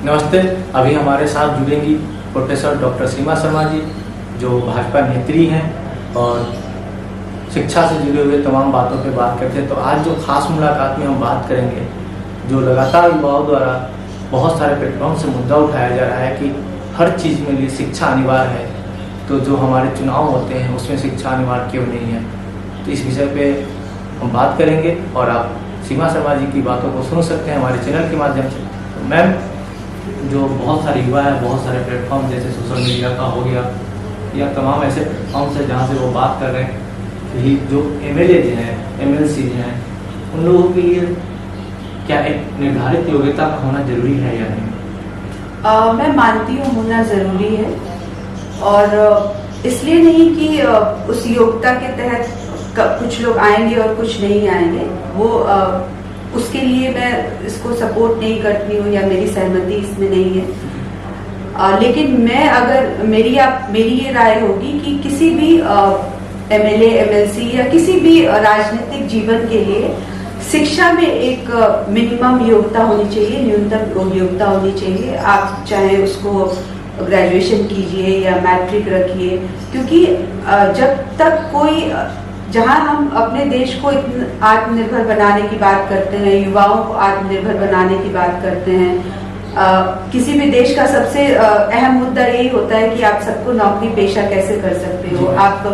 नमस्ते। अभी हमारे साथ जुड़ेंगी प्रोफेसर डॉक्टर सीमा शर्मा जी, जो भाजपा नेत्री हैं और शिक्षा से जुड़े हुए तमाम बातों पे बात करते हैं। तो आज जो खास मुलाकात में हम बात करेंगे, जो लगातार युवाओं द्वारा बहुत सारे प्लेटफॉर्म से मुद्दा उठाया जा रहा है कि हर चीज़ में लिए शिक्षा अनिवार्य है, तो जो हमारे चुनाव होते हैं उसमें शिक्षा अनिवार्य क्यों नहीं है। तो इस विषय पे हम बात करेंगे और आप सीमा शर्मा जी की बातों को सुन सकते हैं हमारे चैनल के माध्यम से। तो मैम, जो बहुत सारे युवा है, बहुत सारे प्लेटफॉर्म जैसे सोशल मीडिया का हो गया या तमाम ऐसे प्लेटफॉर्म्स है जहाँ से वो बात कर रहे हैं कि जो MLA हैं, MLC हैं, उन लोगों के लिए क्या एक निर्धारित योग्यता का होना जरूरी है या नहीं? मैं मानती हूँ होना ज़रूरी है, और इसलिए नहीं कि उस योग्यता के तहत कुछ लोग आएंगे और कुछ नहीं आएंगे। वो उसके लिए मैं इसको सपोर्ट नहीं करती हूँ या मेरी सहमति इसमें नहीं है। लेकिन मैं अगर मेरी ये राय होगी कि किसी भी MLA, MLC या किसी भी राजनीतिक जीवन के लिए शिक्षा में एक मिनिमम योग्यता होनी चाहिए, न्यूनतम योग्यता होनी चाहिए। आप चाहे उसको ग्रेजुएशन कीजिए या मैट्रिक रखिए, क्योंकि जब तक कोई, जहां हम अपने देश को आत्मनिर्भर बनाने की बात करते हैं, युवाओं को आत्मनिर्भर बनाने की बात करते हैं, किसी भी देश का सबसे अहम मुद्दा यही होता है कि आप सबको नौकरी पेशा कैसे कर सकते हो, आप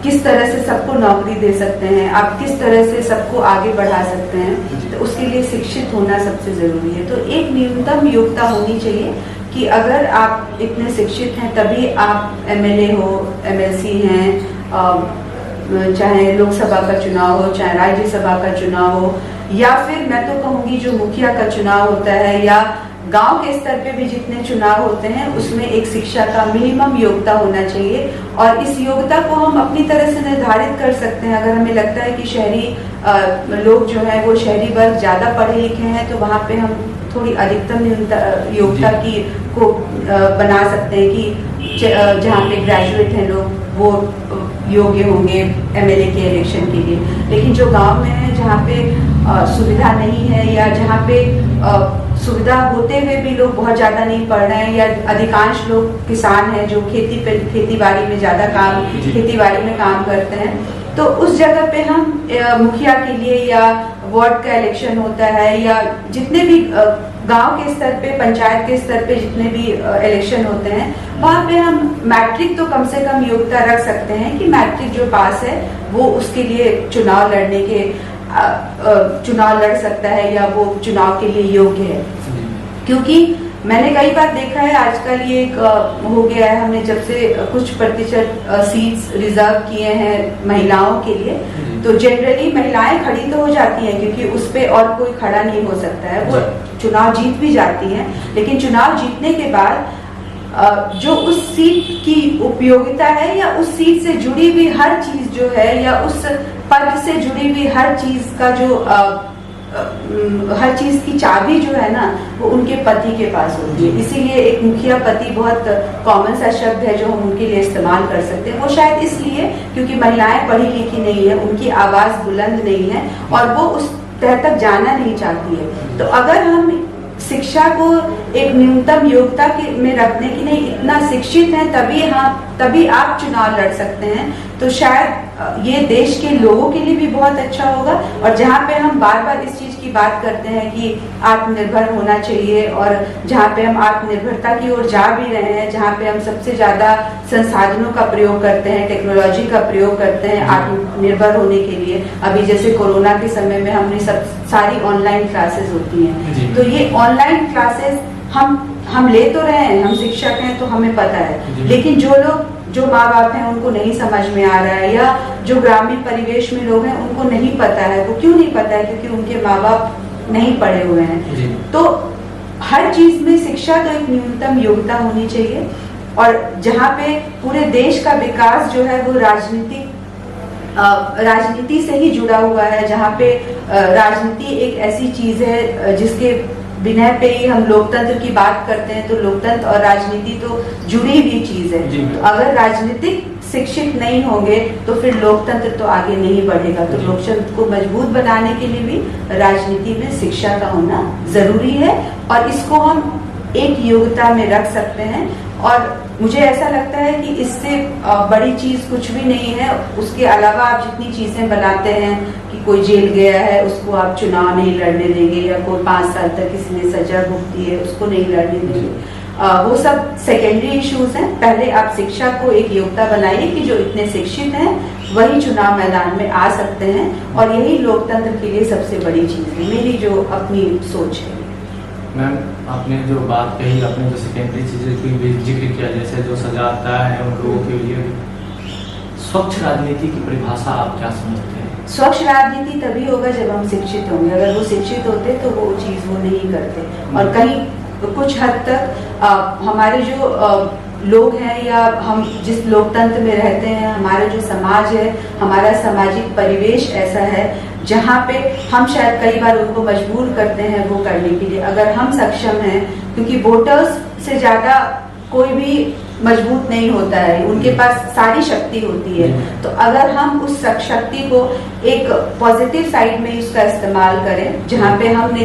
किस तरह से सबको नौकरी दे सकते हैं, आप किस तरह से सबको आगे बढ़ा सकते हैं। तो उसके लिए शिक्षित होना सबसे जरूरी है। तो एक न्यूनतम योग्यता होनी चाहिए कि अगर आप इतने शिक्षित हैं तभी आप MLA हो, MLC हैं, चाहे लोकसभा का चुनाव हो, चाहे राज्यसभा का चुनाव हो, या फिर मैं तो कहूंगी जो मुखिया का चुनाव होता है या गांव के स्तर पे भी जितने चुनाव होते हैं, उसमें एक शिक्षा का मिनिमम योग्यता होना चाहिए। और इस योग्यता को हम अपनी तरह से निर्धारित कर सकते हैं। अगर हमें लगता है कि शहरी लोग जो है वो शहरी वर्ग ज्यादा पढ़े लिखे हैं, तो वहाँ पे हम थोड़ी अधिकतम योग्यता की को बना सकते हैं कि जहाँ पे ग्रेजुएट हैं लोग वो योग्य होंगे MLA के इलेक्शन के लिए। लेकिन जो गांव में है, जहाँ पे सुविधा नहीं है या जहाँ पे सुविधा होते हुए भी लोग बहुत ज़्यादा नहीं पढ़ रहे हैं, या अधिकांश लोग किसान हैं जो खेती बाड़ी में ज़्यादा खेती-बाड़ी में काम करते हैं, तो उस जगह पे हम मुखिया के लिए या वार्ड का इलेक्शन होता है या जितने भी गांव के स्तर पे, पंचायत के स्तर पे जितने भी इलेक्शन होते हैं, वहाँ पे हम मैट्रिक तो कम से कम योग्यता रख सकते हैं कि मैट्रिक जो पास है वो उसके लिए चुनाव लड़ सकता है या वो चुनाव के लिए योग्य है। क्योंकि मैंने कई बार देखा है आजकल ये एक हो गया है, हमने जब से कुछ प्रतिशत सीट्स रिजर्व किए हैं महिलाओं के लिए, तो जनरली महिलाएं खड़ी तो हो जाती हैं क्योंकि उस पे और कोई खड़ा नहीं हो सकता है, वो चुनाव जीत भी जाती हैं। लेकिन चुनाव जीतने के बाद जो उस सीट की उपयोगिता है या उस सीट से जुड़ी हुई हर चीज जो है या उस पद से जुड़ी हुई हर चीज का जो हर चीज की चाबी जो है ना, वो उनके पति के पास होती है। इसीलिए एक मुखिया पति बहुत कॉमन सा शब्द है जो हम उनके लिए इस्तेमाल कर सकते हैं। वो शायद इसलिए क्योंकि महिलाएं पढ़ी लिखी नहीं है, उनकी आवाज बुलंद नहीं है और वो उस तह तक जाना नहीं चाहती है। तो अगर हम शिक्षा को एक न्यूनतम योग्यता में रखने की, नहीं इतना शिक्षित हैं तभी आप चुनाव लड़ सकते हैं, तो शायद ये देश के लोगों के लिए भी बहुत अच्छा होगा। और जहाँ पे हम बार बार इस चीज की बात करते हैं कि आत्मनिर्भर होना चाहिए, और जहाँ पे हम आत्मनिर्भरता की ओर जा भी रहे हैं, जहाँ पे हम सबसे ज्यादा संसाधनों का प्रयोग करते हैं, टेक्नोलॉजी का प्रयोग करते हैं आत्मनिर्भर होने के लिए। अभी जैसे कोरोना के समय में हमने सारी ऑनलाइन क्लासेस होती हैं, तो ये ऑनलाइन क्लासेस हम ले तो रहे हैं, हम शिक्षक हैं तो हमें पता है, लेकिन जो माँ बाप हैं उनको नहीं समझ में आ रहा है, या जो ग्रामीण परिवेश में लोग हैं उनको नहीं पता है। वो क्यों नहीं पता है? क्योंकि उनके माँ बाप नहीं पढ़े हुए हैं। तो हर चीज में शिक्षा तो एक न्यूनतम योग्यता होनी चाहिए। और जहाँ पे पूरे देश का विकास जो है वो राजनीति से ही जुड़ा हुआ है, जहाँ पे राजनीति एक ऐसी चीज है जिसके बिना पे ही हम लोकतंत्र की बात करते हैं, तो लोकतंत्र और राजनीति तो जुड़ी हुई चीज है। तो अगर राजनीतिक शिक्षित नहीं होंगे तो फिर लोकतंत्र तो आगे नहीं बढ़ेगा। तो लोकतंत्र को मजबूत बनाने के लिए भी राजनीति में शिक्षा का होना जरूरी है, और इसको हम एक योग्यता में रख सकते हैं। और मुझे ऐसा लगता है कि इससे बड़ी चीज कुछ भी नहीं है। उसके अलावा आप जितनी चीजें बनाते हैं कि कोई जेल गया है उसको आप चुनाव नहीं लड़ने देंगे, या कोई 5 साल तक किसी ने सजा भुगती है उसको नहीं लड़ने देंगे, वो सब सेकेंडरी इश्यूज हैं। पहले आप शिक्षा को एक योग्यता बनाइए कि जो इतने शिक्षित हैं वही चुनाव मैदान में आ सकते हैं, और यही लोकतंत्र के लिए सबसे बड़ी चीज है, मेरी जो अपनी सोच है। मैम, आपने जो बात कही, आपने जो सेकेंडरी चीज़ें की भी जिक्र किया, जैसे जो सजा आता है उन लोगों के लिए, स्वच्छ राजनीति की परिभाषा आप क्या समझते हैं? स्वच्छ राजनीति तभी होगा जब हम शिक्षित होंगे। अगर वो शिक्षित होते तो वो चीज वो नहीं करते। और कहीं कुछ हद तक हमारे जो लोग हैं, या हम जिस लोकतंत्र में रहते हैं, हमारा जो समाज है, हमारा सामाजिक परिवेश ऐसा है जहाँ पे हम शायद कई बार उनको मजबूर करते हैं वो करने के लिए। अगर हम सक्षम हैं, क्योंकि वोटर्स से ज्यादा कोई भी मजबूत नहीं होता है, उनके पास सारी शक्ति होती है, तो अगर हम उस शक्ति को एक पॉजिटिव साइड में उसका इस्तेमाल करें, जहाँ पे हम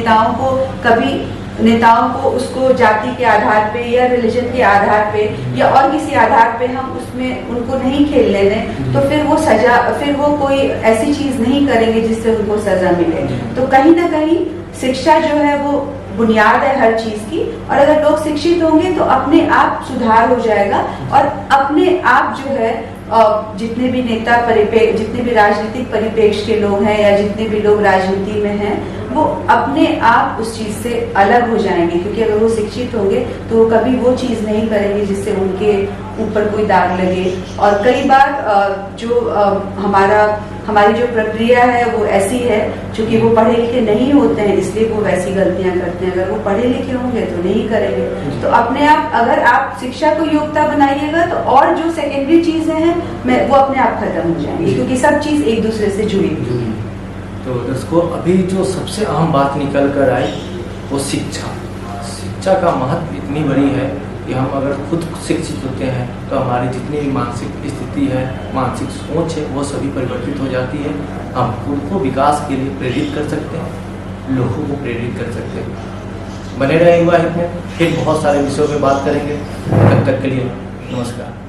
नेताओं को उसको जाति के आधार पे या रिलीजन के आधार पे या और किसी आधार पे हम उसमें उनको नहीं खेलने दें, तो फिर वो कोई ऐसी चीज नहीं करेंगे जिससे उनको सजा मिले। तो कहीं ना कहीं शिक्षा जो है वो बुनियाद है हर चीज की, और अगर लोग शिक्षित होंगे तो अपने आप सुधार हो जाएगा, और अपने आप जो है जितने भी राजनीतिक परिप्रेक्ष्य के लोग हैं, या जितने भी लोग राजनीति में हैं, वो अपने आप उस चीज से अलग हो जाएंगे। क्योंकि अगर वो शिक्षित होंगे तो वो कभी वो चीज नहीं करेंगे जिससे उनके ऊपर कोई दाग लगे। और कई बार हमारी जो प्रक्रिया है वो ऐसी है, क्योंकि वो पढ़े लिखे नहीं होते हैं इसलिए वो वैसी गलतियां करते हैं। अगर वो पढ़े लिखे होंगे तो नहीं करेंगे। तो अपने आप अगर आप शिक्षा को योग्यता बनाइएगा तो और जो सेकेंडरी चीजें हैं वो अपने आप खत्म हो जाएंगी, क्योंकि सब चीज एक दूसरे से जुड़ी हुई है। तो इसको अभी जो सबसे अहम बात निकल कर आई वो शिक्षा का महत्व इतनी बड़ी है कि हम अगर खुद शिक्षित होते हैं तो हमारी जितनी भी मानसिक स्थिति है, मानसिक सोच है, वो सभी परिवर्तित हो जाती है। हम खुद को विकास के लिए प्रेरित कर सकते हैं, लोगों को प्रेरित कर सकते हैं। बने रहे युवा हित में, फिर बहुत सारे विषयों पे बात करेंगे। तब तक के लिए नमस्कार।